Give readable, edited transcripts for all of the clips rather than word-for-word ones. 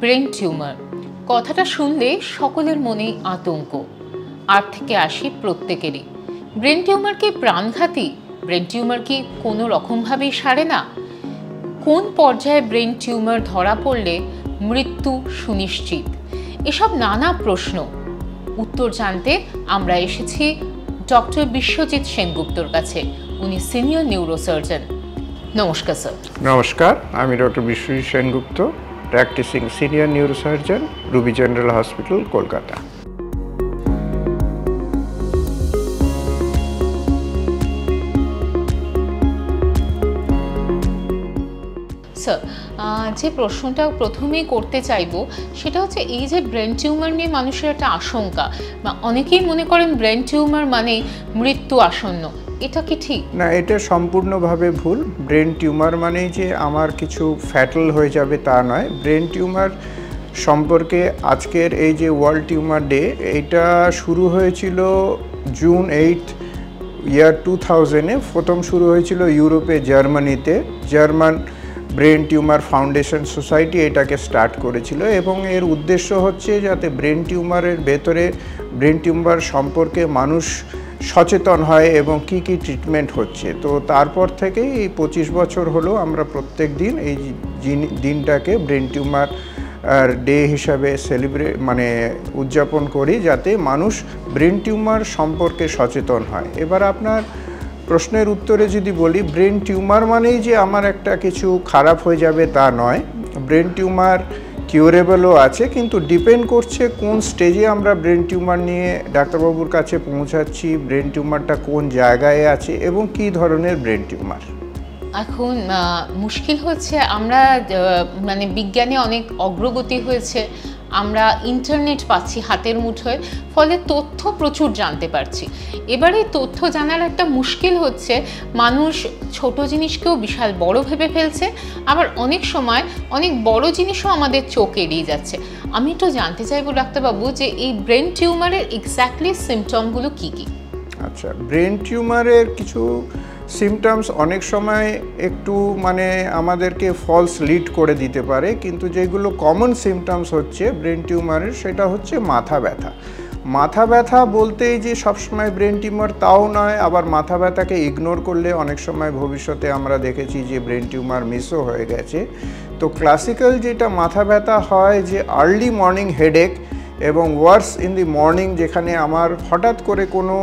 Brain tumour কথাটা শুনলে সকলের মনেই আতঙ্ক। 8 থেকে 80 প্রত্যেকেরই। ব্রেন টিউমার কি প্রাণঘাতী? ব্রেন টিউমার কি কোনো রকমভাবেই সারে না? কোন পর্যায়ে ব্রেন টিউমার ধরা পড়লে মৃত্যু সুনিশ্চিত? এসব নানা প্রশ্ন উত্তর জানতে আমরা এসেছি ডক্টর বিশ্বজিৎ সেনগুপ্তর কাছে। উনি সিনিয়র নিউরোসার্জন। নমস্কার স্যার। নমস্কার, আমি doctor Biswajit Sengupta, practising senior neurosurgeon, Ruby General Hospital, Kolkata. Sir, যে প্রশ্নটা প্রথমেই করতে চাইবো সেটা হচ্ছে এই যে ব্রেন টিউমার নিয়ে মানুষের একটা আশঙ্কা, বা অনেকেই মনে করেন ব্রেন টিউমার মানে মৃত্যু আসন্ন, এটা কি ঠিক? না, এটা সম্পূর্ণভাবে ভুল। ব্রেন টিউমার মানেই যে আমার কিছু ফ্যাটাল হয়ে যাবে তা নয়। ব্রেন টিউমার সম্পর্কে আজকের এই যে ওয়ার্ল্ড টিউমার ডে, এটা শুরু হয়েছিল জুন 8 ইয়ার 2000-এ। প্রথম শুরু হয়েছিল ইউরোপে, জার্মানিতে। German brain tumour foundation society এটাকে স্টার্ট করেছিল, এবং এর উদ্দেশ্য হচ্ছে যাতে ব্রেন টিউমারের ভেতরে ব্রেন টিউমার সম্পর্কে মানুষ সচেতন হয় এবং কি কি ট্রিটমেন্ট হচ্ছে। তো তারপর থেকেই এই 25 বছর হলো আমরা প্রত্যেক দিন এই দিনটাকে ব্রেন টিউমার ডে হিসাবে উদযাপন করি, যাতে মানুষ ব্রেন টিউমার সম্পর্কে সচেতন হয়। এবার আপনার প্রশ্নের উত্তরে যদি বলি, ব্রেন টিউমার মানেই যে আমার একটা কিছু খারাপ হয়ে যাবে তা নয়। ব্রেন টিউমার কিউরেবলও আছে, কিন্তু ডিপেন্ড করছে কোন স্টেজে আমরা ব্রেন টিউমার নিয়ে ডাক্তারবাবুর কাছে পৌঁছাচ্ছি, ব্রেন টিউমারটা কোন জায়গায় আছে এবং কী ধরনের ব্রেন টিউমার। এখন মুশকিল হচ্ছে আমরা বিজ্ঞানে অনেক অগ্রগতি হয়েছে, আমরা ইন্টারনেট পাচ্ছি হাতের মুঠোয়, ফলে তথ্য প্রচুর জানতে পারছি। এবারে তথ্য জানার একটা মুশকিল হচ্ছে, মানুষ ছোট জিনিসকেও বিশাল বড় ভেবে ফেলছে, আবার অনেক সময় অনেক বড় জিনিসও আমাদের চোখ এড়িয়ে যাচ্ছে। আমি একটু জানতে চাইবো ডাক্তারবাবু যে এই ব্রেন টিউমারের এক্স্যাক্টলি সিমটমগুলো কী কী? আচ্ছা, ব্রেন টিউমারের কিছু সিমটমস অনেক সময় একটু আমাদেরকে ফলস লিড করে দিতে পারে, কিন্তু যেগুলো কমন সিমটমস হচ্ছে ব্রেন টিউমারের, সেটা হচ্ছে মাথা ব্যথা। মাথা ব্যথা বলতেই যে সবসময় ব্রেন টিউমার তাও নয়, আবার মাথা ব্যথাকে ইগনোর করলে অনেক সময় ভবিষ্যতে আমরা দেখেছি যে ব্রেন টিউমার মিসও হয়ে গেছে। তো ক্লাসিক্যাল যেটা মাথা ব্যথা হয়, যে আর্লি মর্নিং হেডেক এবং ওয়ার্স ইন দি মর্নিং, যেখানে আমার হঠাৎ করে কোনো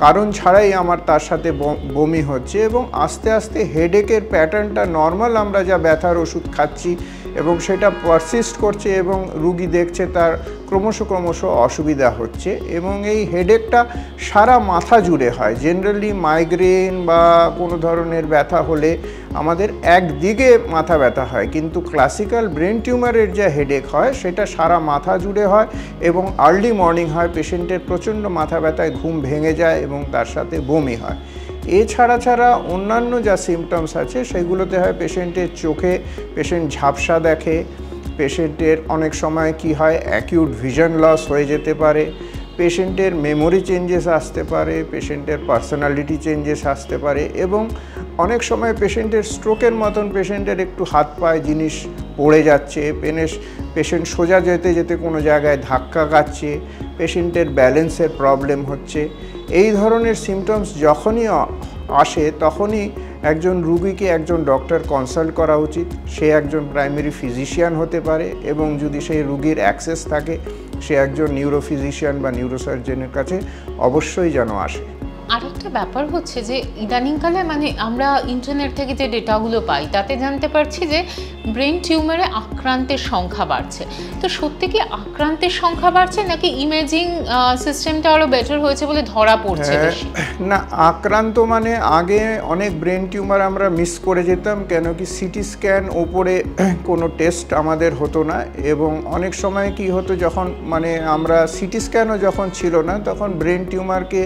কারণ ছাড়াই আমার তার সাথে বমি হচ্ছে, এবং আস্তে আস্তে হেডেকের প্যাটার্নটা নর্মাল আমরা যা ব্যথার ওষুধ খাচ্ছি এবং সেটা পারসিস্ট করছে, এবং রুগী দেখছে তার ক্রমশ অসুবিধা হচ্ছে, এবং এই হেডেকটা সারা মাথা জুড়ে হয়। জেনারেলি মাইগ্রেন বা কোনো ধরনের ব্যথা হলে আমাদের একদিকে মাথা ব্যথা হয়, কিন্তু ক্লাসিক্যাল ব্রেন টিউমারের যে হেডেক হয় সেটা সারা মাথা জুড়ে হয় এবং আর্লি মর্নিং হয়। পেশেন্টের প্রচণ্ড মাথা ব্যথায় ঘুম ভেঙে যায় এবং তার সাথে বমি হয়। এছাড়া অন্যান্য যা সিমটমস আছে সেগুলোতে হয় পেশেন্টের চোখে পেশেন্ট ঝাপসা দেখে, পেশেন্টের অনেক সময় কি হয় অ্যাকিউট ভিশন লস হয়ে যেতে পারে, পেশেন্টের মেমোরি চেঞ্জেস আসতে পারে, পেশেন্টের পার্সোনালিটি চেঞ্জেস আসতে পারে, এবং অনেক সময় পেশেন্টের স্ট্রোকের মতন পেশেন্টের একটু হাত পায়ে জিনিস পড়ে যাচ্ছে, পেশেন্ট সোজা যেতে যেতে কোনো জায়গায় ধাক্কা খাচ্ছে, পেশেন্টের ব্যালেন্সের প্রবলেম হচ্ছে। এই ধরনের সিমটমস যখনই আসে তখনই একজন রুগীকে একজন ডক্টর কনসাল্ট করা উচিত। সে একজন প্রাইমারি ফিজিশিয়ান হতে পারে, এবং যদি সেই রুগীর অ্যাক্সেস থাকে সে একজন নিউরোফিজিশিয়ান বা নিউরোসার্জনের কাছে অবশ্যই যেন আসে। আর একটা ব্যাপার হচ্ছে যে ইদানিংকালে আমরা ইন্টারনেট থেকে যে ডেটাগুলো পাই তাতে জানতে পারছি যে ব্রেন টিউমারে আক্রান্তের সংখ্যা বাড়ছে। তো সত্যি কি আক্রান্তের সংখ্যা বাড়ছে, নাকি ইমেজিং সিস্টেমটা আরও বেটার হয়েছে বলে ধরা পড়ছে বেশি? না, আক্রান্ত আগে অনেক ব্রেন টিউমার আমরা মিস করে যেতাম, কেন কি সিটি স্ক্যান ওপরে কোনো টেস্ট আমাদের হতো না, এবং অনেক সময় কি হতো যখন আমরা সিটি স্ক্যানও যখন ছিল না, তখন ব্রেন টিউমারকে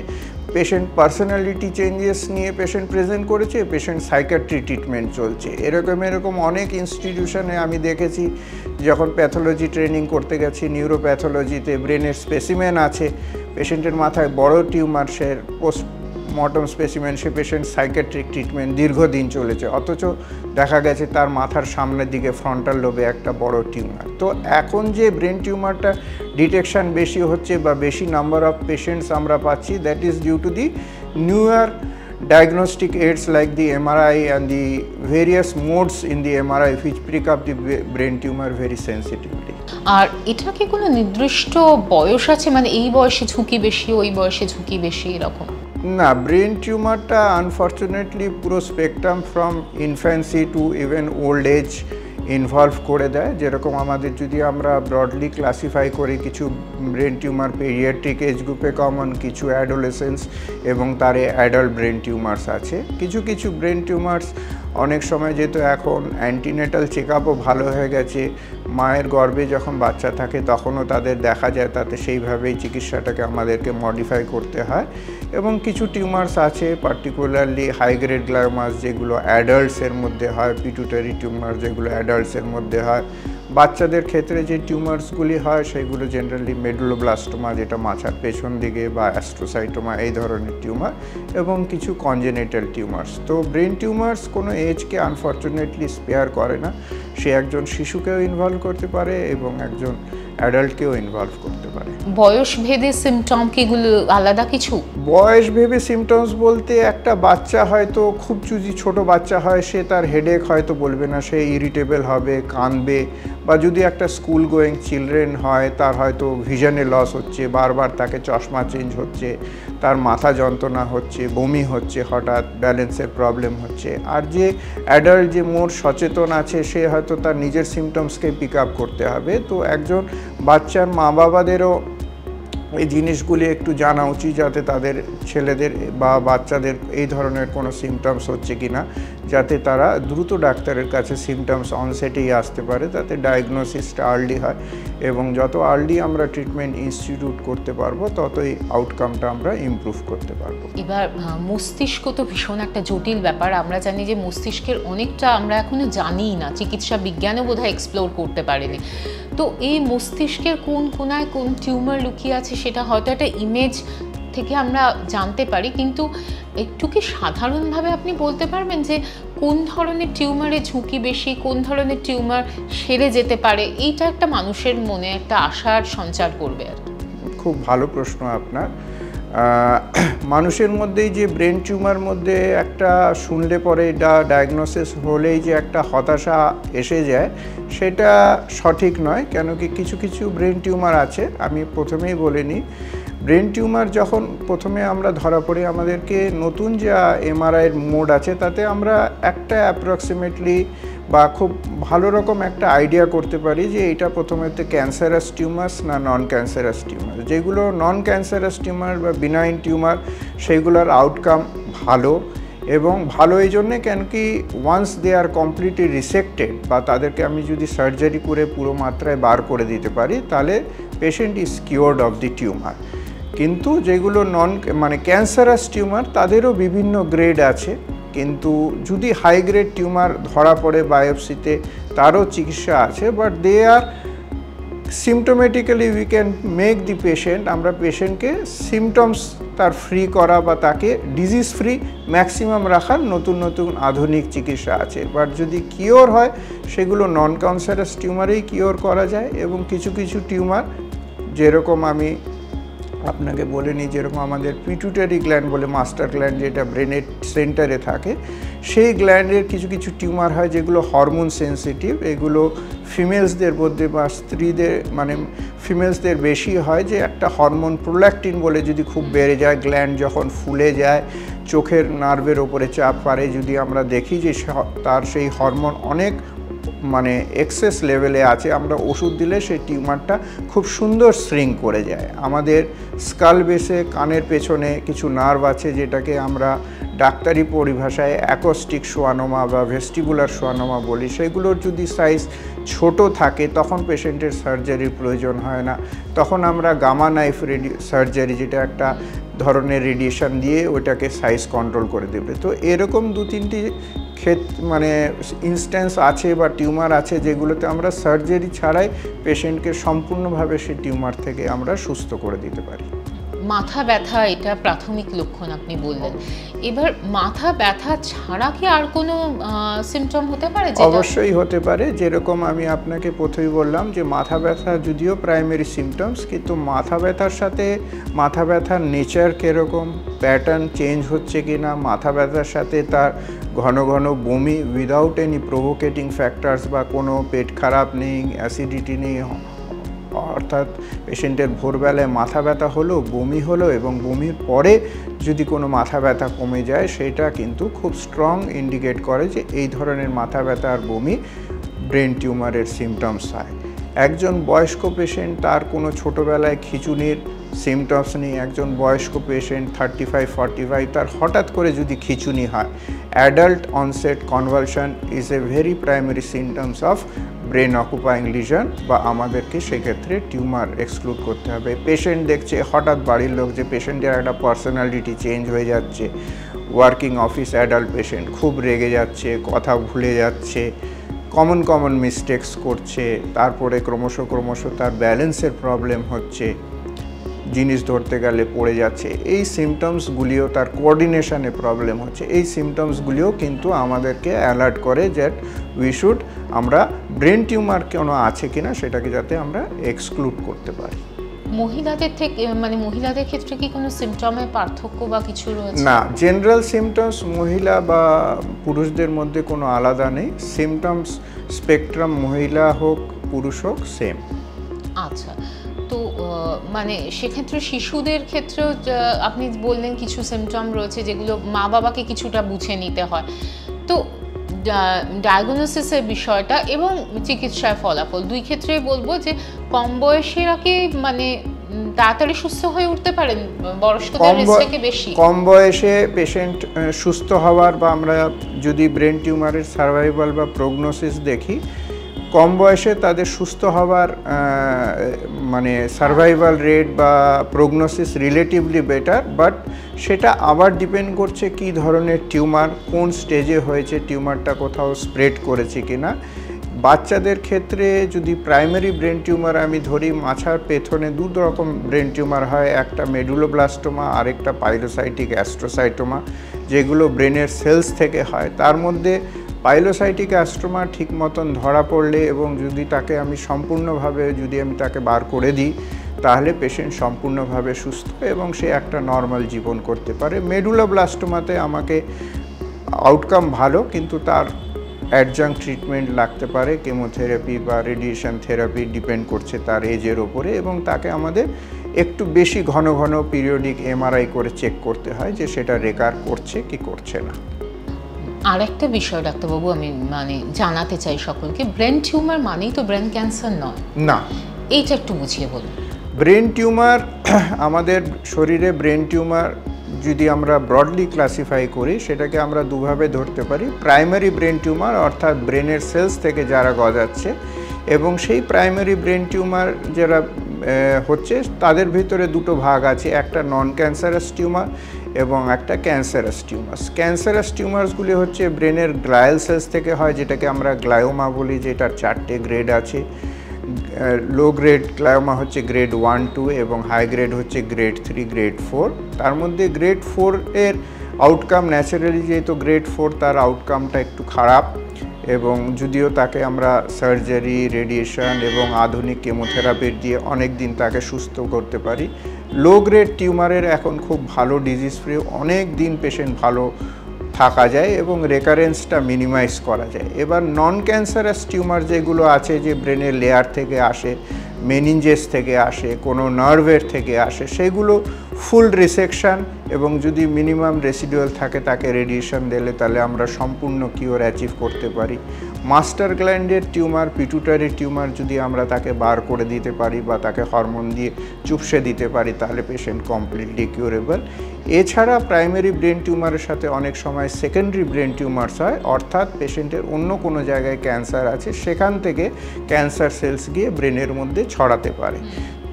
পেশেন্ট পার্সোনালিটি চেঞ্জেস নিয়ে পেশেন্ট প্রেজেন্ট করেছে, পেশেন্ট সাইকিয়াট্রি ট্রিটমেন্ট চলছে। এরকম অনেক ইনস্টিটিউশনে আমি দেখেছি, যখন প্যাথোলজি ট্রেনিং করতে গেছি নিউরোপ্যাথোলজিতে, ব্রেনের স্পেসিমেন আছে, পেশেন্টের মাথায় বড় টিউমার, সে মর্টম স্পেসিমেন, সে পেশেন্ট সাইকিয়াট্রিক ট্রিটমেন্ট দীর্ঘদিন চলেছে, অথচ দেখা গেছে তার মাথার সামনের দিকে ফ্রন্টাল লোবে একটা বড় টিউমার। তো এখন যে ব্রেন টিউমারটা ডিটেকশন বেশি হচ্ছে বা বেশি নাম্বার অফ পেশেন্টস আমরা পাচ্ছি, that is due to the newer diagnostic aids like the MRI and the various modes in the MRI which pick up the brain tumor very sensitively. আর এটা কি কোনো নির্দিষ্ট বয়স আছে, মানে এই বয়সে ঝুঁকি বেশি, ওই বয়সে ঝুঁকি বেশি এরকম? না, ব্রেন টিউমারটা আনফর্চুনেটলি পুরো spectrum from infancy to even old age involve করে দেয়। যেরকম আমাদের যদি আমরা ব্রডলি ক্লাসিফাই করি, কিছু ব্রেন টিউমার পেডিয়াট্রিক এজ গ্রুপে কমন, কিছু অ্যাডোলেসেন্স এবং তার অ্যাডাল্ট ব্রেন টিউমার্স আছে। কিছু কিছু ব্রেন টিউমার্স অনেক সময় যেহেতু এখন অ্যান্টিনেটাল চেক আপও ভালো হয়ে গেছে, মায়ের গর্ভে যখন বাচ্চা থাকে তখনও তাদের দেখা যায়, তাতে সেইভাবেই চিকিৎসাটাকে আমাদেরকে মডিফাই করতে হয়। এবং কিছু টিউমার্স আছে পার্টিকুলারলি হাই গ্রেড গ্লায়োমাস যেগুলো অ্যাডাল্টসের মধ্যে হয়, পিটুটারি টিউমার যেগুলো অ্যাডাল্টসের মধ্যে হয়। বাচ্চাদের ক্ষেত্রে যে টিউমার্সগুলি হয় সেগুলো জেনারেলি মেডুলোব্লাস্টোমা, যেটা মাথার পেছন দিকে, বা অ্যাস্ট্রোসাইটোমা, এই ধরনের টিউমার, এবং কিছু কনজেনিটাল টিউমার্স। তো ব্রেন টিউমার্স কোনো এজকে আনফর্চুনেটলি স্পেয়ার করে না, সে একজন শিশুকেও ইনভলভ করতে পারে এবং একজন অ্যাডাল্টকেও ইনভলভ করতে পারে। বয়স ভেদে সিমটম কিগুলো আলাদা কিছু? বয়স ভেবে সিমটমস বলতে, একটা বাচ্চা হয়তো খুব যদি ছোট বাচ্চা হয়, সে তার হেডেক হয়তো বলবে না, সে ইরিটেবল হবে, কাঁদবে। বা যদি একটা স্কুল গোয়িং চিলড্রেন হয়, তার হয়তো ভিশনে লস হচ্ছে, বারবার তাকে চশমা চেঞ্জ হচ্ছে, তার মাথা যন্ত্রণা হচ্ছে, বমি হচ্ছে, হঠাৎ ব্যালেন্সের প্রবলেম হচ্ছে। আর যে অ্যাডাল্ট, যে মোর সচেতন আছে, সে হয়তো তার নিজের সিমটমসকে পিক আপ করতে হবে। তো একজন বাচ্চার মা বাবাদেরও এই জিনিসগুলি একটু জানা উচিত, যাতে তাদের ছেলেদের বা বাচ্চাদের এই ধরনের কোনো সিমটমস হচ্ছে কি না, যাতে তারা দ্রুত ডাক্তারের কাছে সিমটমস অনসেটেই আসতে পারে, তাতে ডায়াগনোসিসটা আর্লি হয়। এবং যত আর্লি আমরা ট্রিটমেন্ট ইনস্টিটিউট করতে পারবো, ততই আউটকামটা আমরা ইমপ্রুভ করতে পারবো। এবার মস্তিষ্ক তো ভীষণ একটা জটিল ব্যাপার। আমরা জানি যে মস্তিষ্কের অনেকটা আমরা এখনো জানিই না, চিকিৎসা বিজ্ঞানও বোধহয় এক্সপ্লোর করতে পারেনি। তো এই মস্তিষ্কের কোন কোনায় কোন টিউমার লুকিয়ে আছে সেটা হয়তো একটা ইমেজ থেকে আমরা জানতে পারি, কিন্তু একটু কি সাধারণভাবে আপনি বলতে পারবেন যে কোন ধরনের টিউমারের ঝুঁকি বেশি, কোন ধরনের টিউমার সেরে যেতে পারে? এইটা একটা মানুষের মনে একটা আশার সঞ্চার করবে আর কি। খুব ভালো প্রশ্ন আপনার। মানুষের মধ্যেই যে ব্রেন টিউমার মধ্যে একটা শুনলে পরে এটা ডায়াগনোসিস হলেই যে একটা হতাশা এসে যায়, সেটা সঠিক নয়। কেন কি কিছু কিছু ব্রেন টিউমার আছে, আমি প্রথমেই বলে নিই, ব্রেন টিউমার যখন প্রথমে আমরা ধরা পড়ি, আমাদেরকে নতুন যা এমআরআইয়ের মোড আছে, তাতে আমরা একটা অ্যাপ্রক্সিমেটলি বা খুব ভালো রকম একটা আইডিয়া করতে পারি যে এটা প্রথমত ক্যান্সারাস টিউমার্স না নন ক্যান্সারাস টিউমার। যেগুলো নন ক্যান্সারাস টিউমার বা বিনাইন টিউমার, সেইগুলোর আউটকাম ভালো। এবং ভালো এই জন্যে কেন কি ওয়ান্স দে আর কমপ্লিটলি রিসেক্টেড, বা তাদেরকে আমি যদি সার্জারি করে পুরো মাত্রায় বার করে দিতে পারি, তাহলে patient is cured of the tumour. কিন্তু যেগুলো ক্যান্সারাস টিউমার, তাদেরও বিভিন্ন গ্রেড আছে। কিন্তু যদি হাই গ্রেড টিউমার ধরা পড়ে বায়োপসিতে, তারও চিকিৎসা আছে, but they are symptomatically we can make the patient, আমরা পেশেন্টকে সিমটমস তার ফ্রি করা বা তাকে ডিজিজ ফ্রি ম্যাক্সিমাম রাখার নতুন নতুন আধুনিক চিকিৎসা আছে। বাট যদি কিওর হয়, সেগুলো নন ক্যান্সারাস টিউমারেই কিওর করা যায়। এবং কিছু কিছু টিউমার, যেরকম আমি আপনাকে বলে নিই, যেরকম আমাদের পিটুটারি গ্ল্যান্ড বলে মাস্টার গ্ল্যান্ড, যেটা ব্রেনের সেন্টারে থাকে, সেই গ্ল্যান্ডের কিছু কিছু টিউমার হয় যেগুলো হরমোন সেন্সিটিভ। এগুলো ফিমেলসদের মধ্যে বা স্ত্রীদের ফিমেলসদের বেশি হয়, যে একটা হরমোন প্রোল্যাকটিন বলে যদি খুব বেড়ে যায়, গ্ল্যান্ড যখন ফুলে যায়, চোখের নার্ভের ওপরে চাপ পারে, যদি আমরা দেখি যে তার সেই হরমোন অনেক এক্সেস লেভেলে আছে, আমরা ওষুধ দিলে সেই টিউমারটা খুব সুন্দর শ্রিঙ্ক করে যায়। আমাদের স্কাল বেসে কানের পেছনে কিছু নার্ভ আছে, যেটাকে আমরা ডাক্তারি পরিভাষায় অ্যাকোস্টিক সোয়ানোমা বা ভেস্টিবুলার সোয়ানোমা বলি। সেগুলোর যদি সাইজ ছোট থাকে, তখন পেশেন্টের সার্জারির প্রয়োজন হয় না, তখন আমরা গামা নাইফ সার্জারি, যেটা একটা ধরনের রেডিয়েশন দিয়ে ওটাকে সাইজ কন্ট্রোল করে দেবে। তো এরকম দু তিনটি ইনস্ট্যান্স আছে বা টিউমার আছে, যেগুলোতে আমরা সার্জারি ছাড়াই পেশেন্টকে সম্পূর্ণভাবে সেই টিউমার থেকে আমরা সুস্থ করে দিতে পারি। মাথা ব্যথা এটা প্রাথমিক লক্ষণ আপনি বললেন। এবার মাথা ব্যথা ছাড়া কি আর কোনো সিমটম হতে পারে? অবশ্যই হতে পারে। যেরকম আমি আপনাকে প্রথমেই বললাম যে মাথা ব্যথা যদিও প্রাইমারি সিমটমস, কিন্তু মাথা ব্যথার সাথে মাথা ব্যথার নেচার কীরকম, প্যাটার্ন চেঞ্জ হচ্ছে কি না, মাথা ব্যথার সাথে তার ঘন ঘন বমি উইদাউট এনি প্রভোকেটিং ফ্যাক্টরস বা কোনো পেট খারাপ নেই, অ্যাসিডিটি নেই, অর্থাৎ পেশেন্টের ভোরবেলায় মাথা ব্যথা হলো, বমি হলো এবং বমির পরে যদি কোনো মাথা ব্যথা কমে যায়, সেটা কিন্তু খুব স্ট্রং ইন্ডিকেট করে যে এই ধরনের মাথা ব্যথা আর বমি ব্রেন টিউমারের সিমটমস হয়। একজন বয়স্ক পেশেন্ট, তার কোনো ছোটোবেলায় খিঁচুনির সিমটমস নেই, একজন বয়স্ক পেশেন্ট 35-45 তার হঠাৎ করে যদি খিঁচুনি হয়, adult onset convulsion is a very primary symptoms of brain occupying lesion, বা আমাদেরকে সেক্ষেত্রে টিউমার এক্সক্লুড করতে হবে। পেশেন্ট দেখছে হঠাৎ বাড়ির লোক যে পেশেন্টের একটা পার্সোনালিটি চেঞ্জ হয়ে যাচ্ছে, ওয়ার্কিং অফিস অ্যাডাল্ট পেশেন্ট খুব রেগে যাচ্ছে, কথা ভুলে যাচ্ছে, কমন মিস্টেক্স করছে, তারপরে ক্রমশ তার ব্যালেন্সের প্রবলেম হচ্ছে, জিনিস ধরতে গেলে পড়ে যাচ্ছে, এই সিমটমসগুলিও, তার কোঅর্ডিনেশনে প্রবলেম হচ্ছে, এই সিমটমসগুলিও কিন্তু আমাদেরকে অ্যালার্ট করে যে আমরা ব্রেন টিউমার কোনো আছে কিনা সেটাকে যাতে আমরা এক্সক্লুড করতে পারি। মহিলাদের থেকে মহিলাদের ক্ষেত্রে কি কোনো সিমটমের পার্থক্য বা কিছু রয়েছে? না, জেনারেল সিমটমস মহিলা বা পুরুষদের মধ্যে কোনো আলাদা নেই। সিমটমস স্পেকট্রাম মহিলা হোক পুরুষ হোক সেম। আচ্ছা, তো সেক্ষেত্রে শিশুদের ক্ষেত্রেও আপনি বললেন কিছু সিমটম রয়েছে যেগুলো মা বাবাকে কিছুটা বুঝে নিতে হয়। তো ডায়াগনোসিসের বিষয়টা এবং চিকিৎসার ফলাফল দুই ক্ষেত্রেই বলবো যে কম বয়সীরা কি তাড়াতাড়ি সুস্থ হয়ে উঠতে পারেন, বয়স্কদের রিস্ক থেকে বেশি? কম বয়সে পেশেন্ট সুস্থ হওয়ার, বা আমরা যদি ব্রেন টিউমারের সার্ভাইভাল বা প্রগনোসিস দেখি, কম বয়সে তাদের সুস্থ হওয়ার সার্ভাইভাল রেট বা প্রগনোসিস রিলেটিভলি বেটার, বাট সেটা আবার ডিপেন্ড করছে কী ধরনের টিউমার, কোন স্টেজে হয়েছে, টিউমারটা কোথাও স্প্রেড করেছে কিনা। বাচ্চাদের ক্ষেত্রে যদি প্রাইমারি ব্রেন টিউমার আমি ধরি, মাথার পেছনে দু রকম ব্রেন টিউমার হয়, একটা মেডুলোব্লাস্টোমা, আরেকটা পাইলোসাইটিক অ্যাস্ট্রোসাইটোমা, যেগুলো ব্রেনের সেলস থেকে হয়। তার মধ্যে পাইলোসাইটিক অ্যাস্ট্রোমা ঠিক মতন ধরা পড়লে এবং যদি তাকে আমি সম্পূর্ণভাবে তাকে বার করে দিই, তাহলে পেশেন্ট সম্পূর্ণভাবে সুস্থ এবং সে একটা নর্মাল জীবন করতে পারে। মেডুলোব্লাস্টোমাতে আমাকে আউটকাম ভালো, কিন্তু তার অ্যাডজাঙ্ক ট্রিটমেন্ট লাগতে পারে, কেমোথেরাপি বা রেডিয়েশন থেরাপি, ডিপেন্ড করছে তার এজের ওপরে, এবং তাকে আমাদের একটু বেশি ঘন পিরিয়ডিক এমআরআই করে চেক করতে হয় যে সেটা রেকার করছে কি করছে না। আরেকটা বিষয় ডাক্তারবাবু আমি জানাতে চাই সকলকে, ব্রেন টিউমার মানেই তো ব্রেন ক্যান্সার নয়। না, এইটা একটু বুঝিয়ে বলুন। ব্রেন টিউমার, আমাদের শরীরে ব্রেন টিউমার যদি আমরা ব্রডলি ক্লাসিফাই করি, সেটাকে আমরা দুভাবে ধরতে পারি। প্রাইমারি ব্রেন টিউমার, অর্থাৎ ব্রেনের সেলস থেকে যারা গজাচ্ছে, এবং সেই প্রাইমারি ব্রেন টিউমার যারা হচ্ছে তাদের ভিতরে দুটো ভাগ আছে, একটা নন ক্যান্সারাস টিউমার এবং একটা ক্যান্সারাস টিউমার্স। ক্যান্সারাস টিউমার্সগুলি হচ্ছে ব্রেনের গ্লায়াল সেলস থেকে হয়, যেটাকে আমরা গ্লায়োমা বলি, যেটার 4টে গ্রেড আছে। লো গ্রেড গ্লায়োমা হচ্ছে গ্রেড 1, 2 এবং হাই গ্রেড হচ্ছে গ্রেড 3, গ্রেড 4। তার মধ্যে গ্রেড 4 এর আউটকাম ন্যাচারালি, যেহেতু গ্রেড 4 তার আউটকামটা একটু খারাপ, এবং যদিও তাকে আমরা সার্জারি, রেডিয়েশন এবং আধুনিক কেমোথেরাপি দিয়ে অনেক দিন তাকে সুস্থ করতে পারি। লো গ্রেড টিউমারের এখন খুব ভালো ডিজিজ ফ্রি, অনেক দিন পেশেন্ট ভালো থাকা যায় এবং রেকারেন্সটা মিনিমাইজ করা যায়। এবার নন ক্যান্সারাস টিউমার যেগুলো আছে, যে ব্রেনের লেয়ার থেকে আসে, মেনিনজেস থেকে আসে, কোনো নার্ভের থেকে আসে, সেগুলো ফুল রিসেকশন এবং যদি মিনিমাম রেসিডুয়াল থাকে তাকে রেডিয়েশন দিলে তাহলে আমরা সম্পূর্ণ কিওর অ্যাচিভ করতে পারি। মাস্টার গ্ল্যান্ডের টিউমার, পিটুটারি টিউমার যদি আমরা তাকে বার করে দিতে পারি বা তাকে হরমোন দিয়ে চুপসে দিতে পারি, তাহলে পেশেন্ট কমপ্লিটলি কিউরেবল। এছাড়া প্রাইমারি ব্রেন টিউমারের সাথে অনেক সময় সেকেন্ডারি ব্রেন টিউমার্স হয়, অর্থাৎ পেশেন্টের অন্য কোনো জায়গায় ক্যান্সার আছে, সেখান থেকে ক্যান্সার সেলস গিয়ে ব্রেনের মধ্যে ছড়াতে পারে।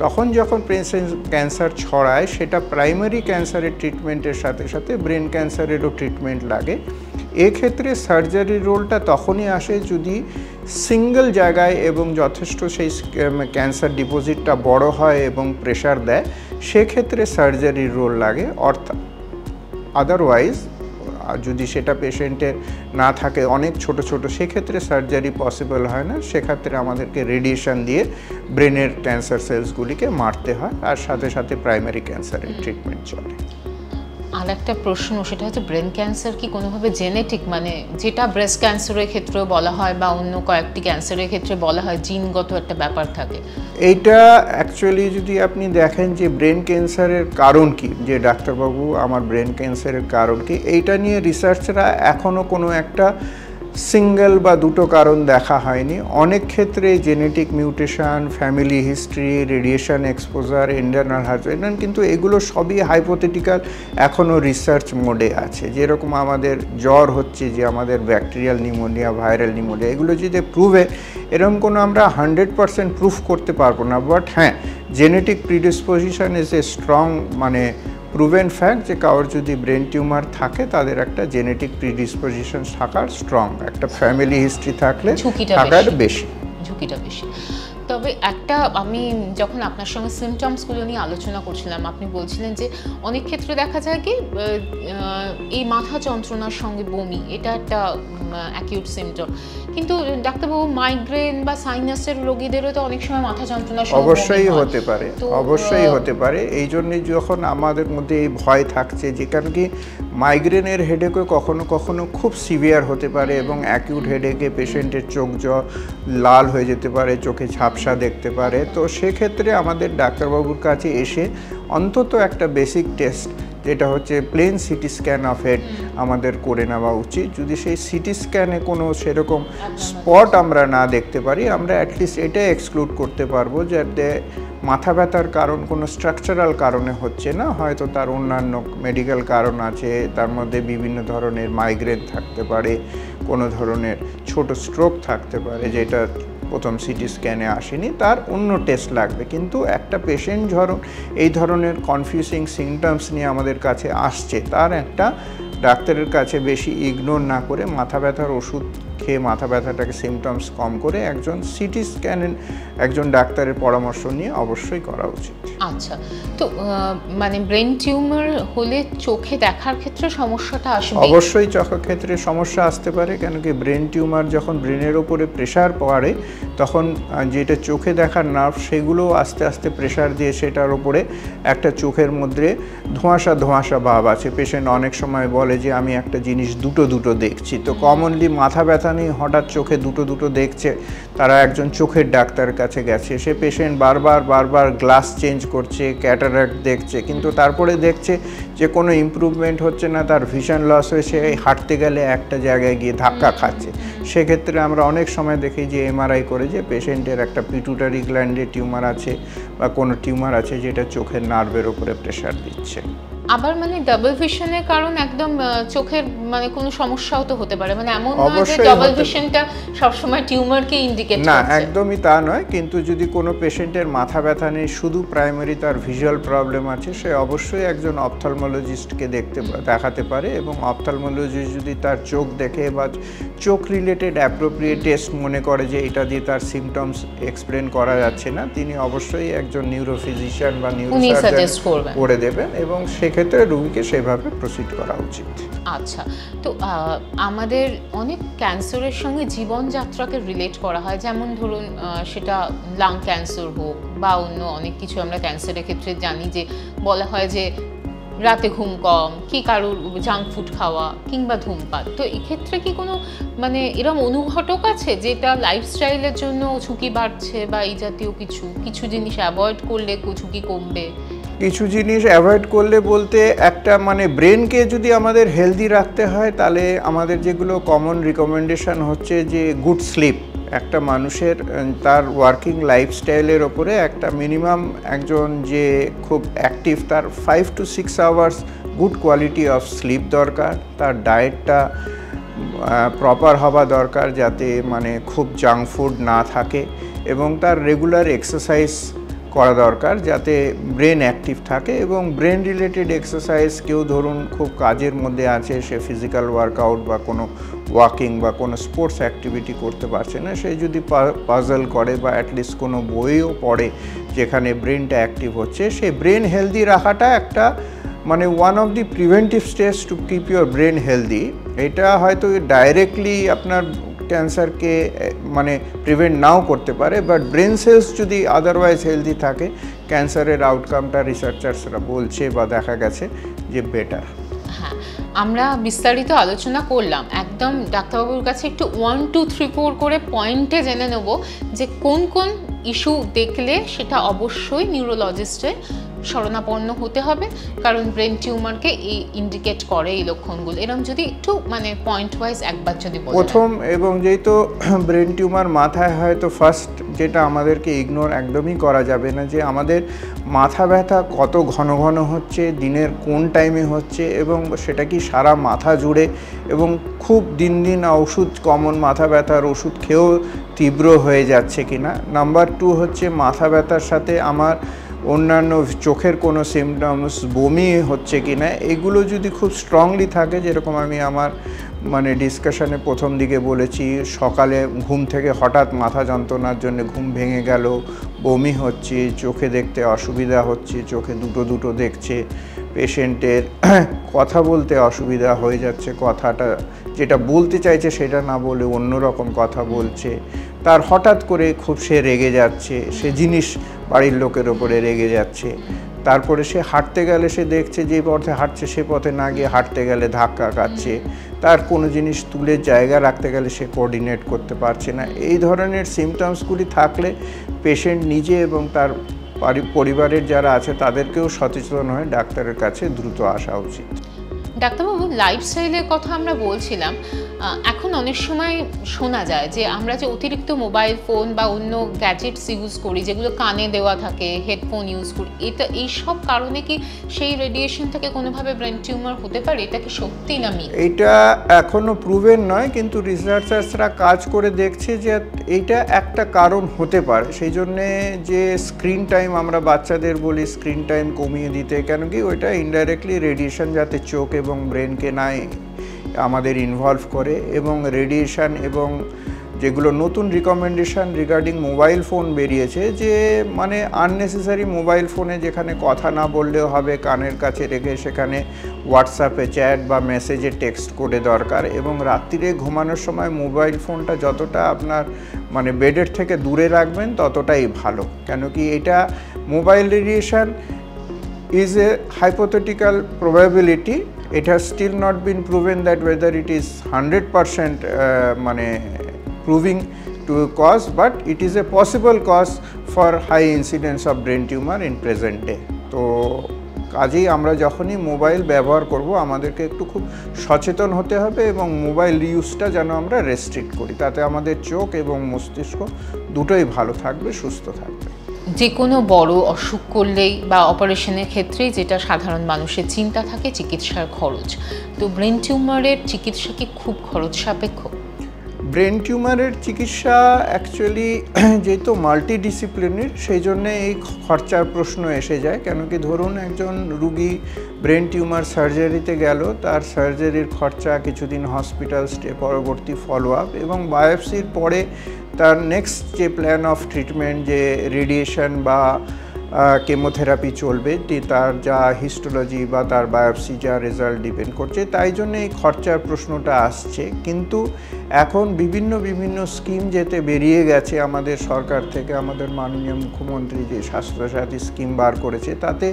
তখন যখন ক্যান্সার ছড়ায়, সেটা প্রাইমারি ক্যান্সারের ট্রিটমেন্টের সাথে সাথে ব্রেন ক্যান্সারেরও ট্রিটমেন্ট লাগে। এক্ষেত্রে সার্জারির রোলটা তখনই আসে যদি সিঙ্গেল জায়গায় এবং যথেষ্ট সেই ক্যান্সার ডিপোজিটটা বড় হয় এবং প্রেশার দেয়, সেক্ষেত্রে সার্জারির রোল লাগে। অর্থাৎ আদারওয়াইজ যদি সেটা পেশেন্টের না থাকে অনেক ছোট ছোট, সেক্ষেত্রে সার্জারি পসিবল হয় না। সেক্ষেত্রে আমাদেরকে রেডিয়েশন দিয়ে ব্রেনের ক্যান্সার সেলসগুলিকে মারতে হয়, আর সাথে সাথে প্রাইমারি ক্যান্সারের ট্রিটমেন্ট চলে। আর একটা প্রশ্ন, সেটা হচ্ছে ব্রেন ক্যান্সার কি কোনোভাবে জেনেটিক, মানে যেটা ব্রেস্ট ক্যান্সারের ক্ষেত্রেও বলা হয় বা অন্য কয়েকটি ক্যান্সারের ক্ষেত্রে বলা হয় জিনগত একটা ব্যাপার থাকে? এইটা অ্যাকচুয়ালি যদি আপনি দেখেন যে ব্রেন ক্যান্সারের কারণ কি, যে ডাক্তারবাবু আমার ব্রেন ক্যান্সারের কারণ কি, এইটা নিয়ে রিসার্চরা এখনও কোনো একটা সিঙ্গেল বা দুটো কারণ দেখা হয়নি। অনেক ক্ষেত্রে genetic mutation, family history, radiation exposure, internal heart, কিন্তু এগুলো সবই হাইপোথেটিক্যাল, এখনও রিসার্চ মোডে আছে। যেরকম আমাদের জ্বর হচ্ছে যে আমাদের ব্যাকটেরিয়াল নিউমোনিয়া, ভাইরাল নিউমোনিয়া, এগুলো যদি প্রুভে, এরকম কোনো আমরা 100% প্রুফ করতে পারবো না। বাট হ্যাঁ, genetic predisposition is a strong মানে প্রুভেন ফ্যাক্ট যে কারোর যদি ব্রেন টিউমার থাকে তাদের একটা জেনেটিক প্রিডিসপোজিশন থাকার স্ট্রং, একটা ফ্যামিলি হিস্ট্রি থাকলে থাকার ঝুঁকিটা বেশি। তবে একটা, আমি যখন আপনার সঙ্গে সিমটমসগুলো নিয়ে আলোচনা করছিলাম, আপনি বলছিলেন যে অনেক ক্ষেত্রে দেখা যায় কি এই মাথা যন্ত্রণার সঙ্গে বমি, এটা একটা অ্যাকিউট সিমটম। কিন্তু ডাক্তারবাবু, মাইগ্রেন বা সাইনাসের রোগীদেরও তো অনেক সময় মাথা যন্ত্রণার সঙ্গে অবশ্যই হতে পারে, অবশ্যই হতে পারে। এই জন্যই যখন আমাদের মধ্যে এই ভয় থাকছে, যে কারণ কি মাইগ্রেনের হেডেকও কখনো কখনো খুব সিভিয়ার হতে পারে, এবং অ্যাকিউট হেডেকে পেশেন্টের চোখ লাল হয়ে যেতে পারে, চোখে ঝাপসা দেখতে পারে। তো সেক্ষেত্রে আমাদের ডাক্তারবাবুর কাছে এসে অন্তত একটা বেসিক টেস্ট, যেটা হচ্ছে plain CT scan of head আমাদের করে নেওয়া উচিত। যদি সেই সিটি স্ক্যানে কোনো সেরকম স্পট আমরা না দেখতে পারি, আমরা অ্যাটলিস্ট এটা এক্সক্লুড করতে পারবো যাতে মাথা ব্যথার কারণ কোনো স্ট্রাকচারাল কারণে হচ্ছে না, হয়তো তার অন্যান্য মেডিকেল কারণ আছে। তার মধ্যে বিভিন্ন ধরনের মাইগ্রেন থাকতে পারে, কোনো ধরনের ছোট স্ট্রোক থাকতে পারে যেটা প্রথম সিটি স্ক্যানে আসেনি, তার অন্য টেস্ট লাগবে। কিন্তু একটা পেশেন্ট ধরুন এই ধরনের কনফিউজিং সিমটমস নিয়ে আমাদের কাছে আসছে, তার একটা ডাক্তারের কাছে বেশি ইগনোর না করে মাথা ব্যথার ওষুধ খেয়ে মাথা ব্যথাটাকে সিমটমস কম করে একজন সিটি স্ক্যানের একজন ডাক্তারের পরামর্শ নিয়ে অবশ্যই করা উচিত। আচ্ছা, তো মানে ব্রেন টিউমার হলে চোখে দেখার ক্ষেত্রে সমস্যাটা আসবে? অবশ্যই চোখের ক্ষেত্রে সমস্যা আসতে পারে, কেন কি ব্রেন টিউমার যখন ব্রেনের ওপরে প্রেশার পড়ে তখন যেটা চোখে দেখার নার্ভ সেগুলো আস্তে আস্তে প্রেশার দিয়ে সেটার ওপরে একটা চোখের মধ্যে ধোঁয়াশা ধোঁয়াশা ভাব আছে। পেশেন্ট অনেক সময় বলে যে আমি একটা জিনিস দুটো দুটো দেখছি। তো কমনলি মাথা ব্যথা নিয়ে হঠাৎ চোখে দুটো দুটো দেখছে, তারা একজন চোখের ডাক্তারের কাছে গেছে, সে পেশেন্ট বারবার গ্লাস চেঞ্জ করছে, ক্যাটারাক্ট দেখছে, কিন্তু তারপরে দেখছে যে কোনো ইমপ্রুভমেন্ট হচ্ছে না, তার ভিশন লস হয়েছে, হাঁটতে গেলে একটা জায়গায় গিয়ে ধাক্কা খাচ্ছে। সেক্ষেত্রে আমরা অনেক সময় দেখি যে এমআরআই করে যে পেশেন্টের একটা পিটুটারি গ্ল্যান্ডে টিউমার আছে বা কোনো টিউমার আছে যেটা চোখের নার্ভের উপরে প্রেশার দিচ্ছে। আবার মানে ডাবল ভিশনের কারণ একদম চোখের মানে কোনো সমস্যাও তো হতে পারে, মানে এমন নয় যে ডাবল ভিশনটা সবসময় টিউমারকে ইন্ডিকেট করছে। না, একদমই তা নয়। কিন্তু যদি কোনো পেশেন্টের মাথা ব্যথা নেই, শুধু প্রাইমারি তার ভিজুয়াল প্রবলেম আছে, সে অবশ্যই একজন অপথলমোলজিস্টকে দেখাতে পারে, এবং অপথলমোলজিস্ট যদি তার চোখ দেখে বা চোখ রিলেটেড অ্যাপ্রোপ্রিয়েট টেস্ট মনে করে যে এটা দিয়ে তার সিমটমস এক্সপ্লেন করা যাচ্ছে না, তিনি অবশ্যই একজন নিউরোফিজিশিয়ান বা নিউরোসার্জন করে দেবেন, এবং সেক্ষেত্রে রোগীকে সেভাবে প্রসিড করা উচিত। আচ্ছা, তো আমাদের অনেক ক্যান্সারের সঙ্গে জীবনযাত্রাকে রিলেট করা হয়, যেমন ধরুন সেটা লাং ক্যান্সার হোক বা অন্য অনেক কিছু আমরা ক্যান্সারের ক্ষেত্রে জানি যে বলা হয় যে রাতে ঘুম কম, কি কারোর জাঙ্ক ফুড খাওয়া কিংবা ধূমপান। তো এক্ষেত্রে কি কোনো মানে এরকম অনুঘটক আছে যেটা লাইফস্টাইলের জন্য ঝুঁকি বাড়ছে, বা এই জাতীয় কিছু জিনিস অ্যাভয়েড করলে ঝুঁকি কমবে? কিছু জিনিস অ্যাভয়েড করলে বলতে, একটা মানে ব্রেনকে যদি আমাদের হেলদি রাখতে হয় তাহলে আমাদের যেগুলো কমন রিকমেন্ডেশন হচ্ছে যে গুড স্লিপ। একটা মানুষের তার ওয়ার্কিং লাইফস্টাইলের ওপরে একটা মিনিমাম একজন যে খুব অ্যাক্টিভ তার 5 to 6 hours good quality of sleep দরকার। তার ডায়েটটা প্রপার হওয়া দরকার, যাতে মানে খুব জাঙ্ক ফুড না থাকে, এবং তার রেগুলার এক্সারসাইজ করা দরকার যাতে ব্রেন অ্যাক্টিভ থাকে। এবং ব্রেন রিলেটেড এক্সারসাইজ, কেউ ধরুন খুব কাজের মধ্যে আছে, সে ফিজিক্যাল ওয়ার্কআউট বা কোনো ওয়াকিং বা কোনো স্পোর্টস অ্যাক্টিভিটি করতে পারছে না, সে যদি পাজল করে বা অ্যাটলিস্ট কোনো বইও পড়ে যেখানে ব্রেনটা অ্যাক্টিভ হচ্ছে, সেই ব্রেন হেলদি রাখাটা একটা মানে one of the preventive steps to keep your brain healthy. এটা হয়তো ডাইরেক্টলি আপনার ক্যান্সারকে মানে প্রিভেন্ট নাও করতে পারে, বাট ব্রেন সেলস যদি আদারওয়াইজ হেলদি থাকে, ক্যান্সারের আউটকামটা রিসার্চার্সরা বলছে বা দেখা গেছে যে বেটার। হ্যাঁ, আমরা বিস্তারিত আলোচনা করলাম, একদম ডাক্তারবাবুর কাছে একটু 1 2 3 4 করে পয়েন্টে জেনে নেব যে কোন কোন ইস্যু দেখলে সেটা অবশ্যই নিউরোলজিস্টের শরণাপন্ন হতে হবে, কারণ ব্রেন টিউমারকে এই ইন্ডিকেট করে এই লক্ষণগুলো। এরকম যদি একটু মানে পয়েন্ট ওয়াইজ একবার যদি বলেন। প্রথম এবং যেহেতু ব্রেন টিউমার মাথায় হয়, তো ফার্স্ট যেটা আমাদেরকে ইগনোর একদমই করা যাবে না যে আমাদের মাথা ব্যথা কত ঘন ঘন হচ্ছে, দিনের কোন টাইমে হচ্ছে, এবং সেটা কি সারা মাথা জুড়ে, এবং খুব দিন দিন ওষুধ, কমন মাথা ব্যথার ওষুধ খেয়েও তীব্র হয়ে যাচ্ছে কিনা। নাম্বার 2 হচ্ছে মাথা ব্যথার সাথে আমার অন্যান্য চোখের কোনো সিমটমস, বমি হচ্ছে কিনা, এগুলো যদি খুব স্ট্রংলি থাকে, যেরকম আমি আমার মানে ডিসকাশনে প্রথম দিকে বলেছি, সকালে ঘুম থেকে হঠাৎ মাথা যন্ত্রণার জন্য ঘুম ভেঙে গেল, বমি হচ্ছে, চোখে দেখতে অসুবিধা হচ্ছে, চোখে দুটো দুটো দেখছে, পেশেন্টের কথা বলতে অসুবিধা হয়ে যাচ্ছে, কথাটা যেটা বলতে চাইছে সেটা না বলে অন্যরকম কথা বলছে, তার হঠাৎ করে খুব সে রেগে যাচ্ছে, সে জিনিস বাড়ির লোকের ওপরে রেগে যাচ্ছে, তারপরে সে হাঁটতে গেলে সে দেখছে যে পথে হাঁটছে সে পথে না গিয়ে হাঁটতে গেলে ধাক্কা খাচ্ছে, তার কোনো জিনিস তুলে জায়গা রাখতে গেলে সে কোঅর্ডিনেট করতে পারছে না। এই ধরনের সিমটমসগুলি থাকলে পেশেন্ট নিজে এবং তার পরিবারের যারা আছে তাদেরকেও সচেতন হয়ে ডাক্তারের কাছে দ্রুত আসা উচিত। ডাক্তারবাবু, লাইফস্টাইলের কথা আমরা বলছিলাম, এখন অনেক সময় শোনা যায় যে আমরা যে অতিরিক্ত মোবাইল ফোন বা অন্য গ্যাজেটস ইউজ করি, যেগুলো কানে দেওয়া থাকে, হেডফোন ইউজ করি, এই সব কারণে কি সেই রেডিয়েশন থেকে কোনোভাবে ব্রেন টিউমার হতে পারে? এটা কি সত্যি না মিথ? এটা এখনো প্রুভেন নয়, কিন্তু রিসার্চার্সরা কাজ করে দেখছে যে এইটা একটা কারণ হতে পারে। সেই জন্যে যে স্ক্রিন টাইম আমরা বাচ্চাদের বলি স্ক্রিন টাইম কমিয়ে দিতে, কেন কি ওইটা ইনডাইরেক্টলি রেডিয়েশন যাতে চোখ এবং ব্রেনকে নাই আমাদের ইনভলভ করে, এবং রেডিয়েশন এবং যেগুলো নতুন রিকমেন্ডেশন রিগার্ডিং মোবাইল ফোন বেরিয়েছে, যে মানে আননেসেসারি মোবাইল ফোনে যেখানে কথা না বললেও হবে, কানের কাছে রেখে সেখানে হোয়াটসঅ্যাপে চ্যাট বা মেসেজে টেক্সট করে দরকার, এবং রাত্রিরে ঘুমানোর সময় মোবাইল ফোনটা যতটা আপনার মানে বেডের থেকে দূরে রাখবেন ততটাই ভালো। কেন কি এটা mobile radiation is a hypothetical probability. It has still not been proven that whether it is 100% proving to cause, but it is a possible cause for high incidence of brain tumor in present day. তো কাজেই আমরা যখনই mobile ব্যবহার করব আমাদেরকে একটু খুব সচেতন হতে হবে, এবং মোবাইল ইউজটা যেন আমরা রেস্ট্রিক্ট করি, তাতে আমাদের চোখ এবং মস্তিষ্ক দুটোই ভালো থাকবে, সুস্থ থাকবে। যে কোনো বড় অসুখ করলেই বা অপারেশনের ক্ষেত্রেই যেটা সাধারণ মানুষের চিন্তা থাকে চিকিৎসার খরচ, তো ব্রেন টিউমারের চিকিৎসা কি খুব খরচ সাপেক্ষ? ব্রেন টিউমারের চিকিৎসা অ্যাকচুয়ালি যেহেতু মাল্টিডিসিপ্লিনের, সেই জন্যে এই খরচার প্রশ্ন এসে যায়। কেন কি ধরুন একজন রুগী ব্রেন টিউমার সার্জারিতে গেল, তার সার্জারির খরচা, কিছুদিন হসপিটাল স্টে, পরবর্তী ফলো আপ, এবং বায়োপসির পরে তার নেক্সট যে প্ল্যান অফ ট্রিটমেন্ট, যে রেডিয়েশন বা কেমোথেরাপি চলবে, তার যা হিস্টোলজি বা তার বায়োপসি যা রেজাল্ট ডিপেন্ড করছে, তাই জন্য এই খরচার প্রশ্নটা আসছে। কিন্তু এখন বিভিন্ন স্কিম যেতে বেরিয়ে গেছে আমাদের সরকার থেকে, আমাদের মাননীয় মুখ্যমন্ত্রী যে স্বাস্থ্যসাথী স্কিম বার করেছে, তাতে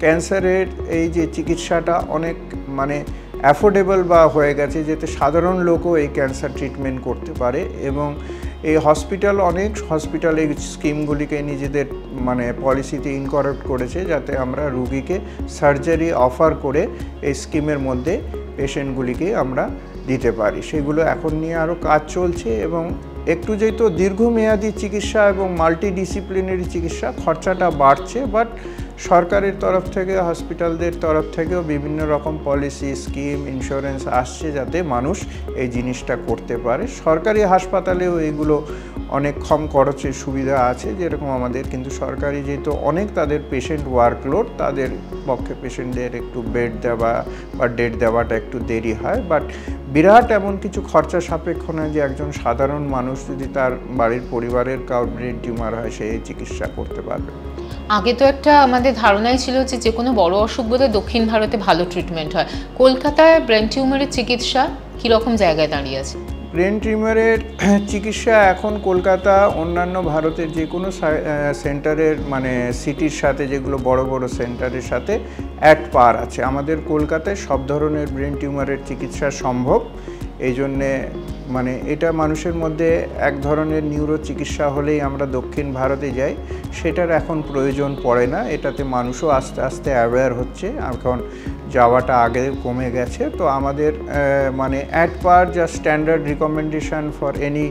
ক্যান্সারের এই যে চিকিৎসাটা অনেক মানে অ্যাফোর্ডেবল বা হয়ে গেছে, যাতে সাধারণ লোকও এই ক্যান্সার ট্রিটমেন্ট করতে পারে। এবং এই অনেক হসপিটাল এই স্কিমগুলিকে নিজেদের মানে পলিসিতে ইনকর্পোরেট করেছে, যাতে আমরা রুগীকে সার্জারি অফার করে এই স্কিমের মধ্যে পেশেন্টগুলিকে আমরা দিতে পারি। সেগুলো এখন নিয়ে আরও কাজ চলছে, এবং একটু যেহেতু দীর্ঘমেয়াদী চিকিৎসা এবং মাল্টিডিসিপ্লিনারি চিকিৎসা খরচাটা বাড়ছে, বাট সরকারের তরফ থেকে হসপিটালদের তরফ থেকেও বিভিন্ন রকম পলিসি স্কিম ইন্স্যুরেন্স আসছে যাতে মানুষ এই জিনিসটা করতে পারে। সরকারি হাসপাতালেও এগুলো অনেক কম খরচের সুবিধা আছে, যেরকম আমাদের কিন্তু সরকারি যেহেতু অনেক তাদের পেশেন্ট ওয়ার্কলোড, তাদের পক্ষে পেশেন্টদের একটু বেড দেওয়া বা ডেট দেওয়াটা একটু দেরি হয়, বাট বিরাট এমন কিছু খরচা সাপেক্ষ নয় যে একজন সাধারণ মানুষ যদি তার বাড়ির পরিবারের কারোর ব্রেন টিউমার হয় সে চিকিৎসা করতে পারবে। আগে তো একটা আমাদের ধারণাই ছিল যে যে কোনো বড় অসুখ বোধ দক্ষিণ ভারতে ভালো ট্রিটমেন্ট হয়। কলকাতায় ব্রেন টিউমারের চিকিৎসা কীরকম জায়গায় দাঁড়িয়ে আছে? ব্রেন টিউমারের চিকিৎসা এখন কলকাতা অন্যান্য ভারতের যে কোনো সেন্টারের মানে সিটির সাথে, যেগুলো বড় বড় সেন্টারের সাথে অ্যাট পার আছে। আমাদের কলকাতায় সব ধরনের ব্রেন টিউমারের চিকিৎসা সম্ভব। এই জন্যে মানে এটা মানুষের মধ্যে এক ধরনের নিউরো চিকিৎসা হলেই আমরা দক্ষিণ ভারতে যাই, সেটার এখন প্রয়োজন পড়ে না। এটাতে মানুষও আস্তে আস্তে অ্যাওয়্যার হচ্ছে, এখন যাওয়াটা আগে কমে গেছে। তো আমাদের মানে অ্যাট পার যা standard recommendation for any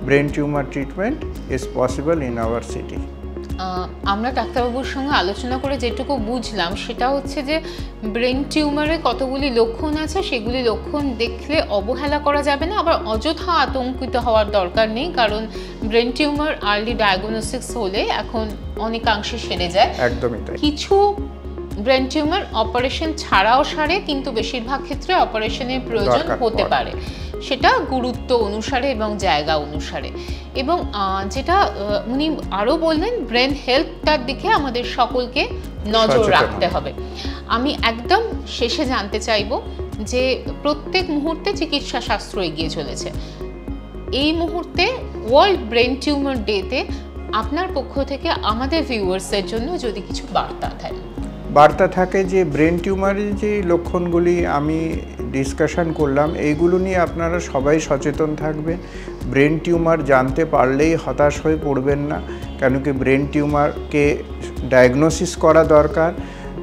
brain tumour treatment is possible in our city. আমরা ডাক্তারবাবুর সঙ্গে আলোচনা করে যেটুকু বুঝলাম সেটা হচ্ছে যে ব্রেন টিউমারে কতগুলি লক্ষণ আছে, সেগুলি লক্ষণ দেখলে অবহেলা করা যাবে না, আবার অযথা আতঙ্কিত হওয়ার দরকার নেই, কারণ ব্রেন টিউমার আর্লি ডায়াগনোসিস হলে এখন অনেকাংশে সেরে যায়। একদমই তাই। কিছু ব্রেন টিউমার অপারেশন ছাড়াও সারে, কিন্তু বেশিরভাগ ক্ষেত্রে অপারেশনের প্রয়োজন হতে পারে, সেটা গুরুত্ব অনুসারে এবং জায়গা অনুসারে। এবং যেটা উনি আরও বললেন, ব্রেন হেলথটার দিকে আমাদের সকলকে নজর রাখতে হবে। আমি একদম শেষে জানতে চাইব যে প্রত্যেক মুহূর্তে চিকিৎসা শাস্ত্র এগিয়ে চলেছে, এই মুহূর্তে ওয়ার্ল্ড ব্রেন টিউমার ডেতে আপনার পক্ষ থেকে আমাদের ভিউয়ার্সের জন্য যদি কিছু বার্তা থাকে যে ব্রেন টিউমারের যে লক্ষণগুলি আমি ডিসকাশন করলাম এইগুলো নিয়ে আপনারা সবাই সচেতন থাকবেন। ব্রেন টিউমার জানতে পারলেই হতাশ হয়ে পড়বেন না, কেন কি ব্রেন টিউমারকে ডায়াগনোসিস করা দরকার,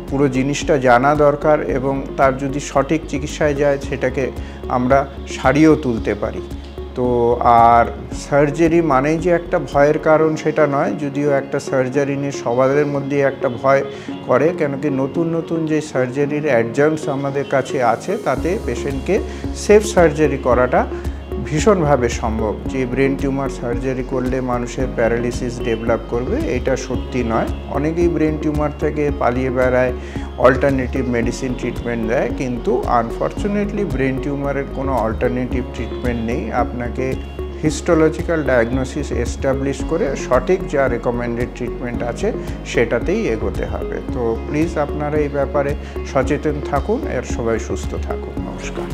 পুরো জিনিসটা জানা দরকার, এবং তার যদি সঠিক চিকিৎসায় যায় সেটাকে আমরা সারিয়েও তুলতে পারি। তো আর সার্জারি মানেই যে একটা ভয়ের কারণ সেটা নয়, যদিও একটা সার্জারি নিয়ে সবার মধ্যে একটা ভয় করে, কেন কি নতুন নতুন যে সার্জারির অ্যাডজান্টস আমাদের কাছে আছে তাতে পেশেন্টকে সেফ সার্জারি করাটা ভীষণভাবে সম্ভব। যে ব্রেন টিউমার সার্জারি করলে মানুষের প্যারালিসিস ডেভেলপ করবে এটা সত্যি নয়। অনেকেই ব্রেন টিউমার থেকে পালিয়ে বেড়ায়, অল্টারনেটিভ মেডিসিন ট্রিটমেন্ট দেয়, কিন্তু আনফর্চুনেটলি ব্রেন টিউমারের কোনো অল্টারনেটিভ ট্রিটমেন্ট নেই। আপনাকে হিস্টোলজিক্যাল ডায়াগনোসিস এস্টাবলিশ করে সঠিক যা রেকমেন্ডেড ট্রিটমেন্ট আছে সেটাতেই এগোতে হবে। তো প্লিজ আপনারা এই ব্যাপারে সচেতন থাকুন, এর সবাই সুস্থ থাকুন। নমস্কার।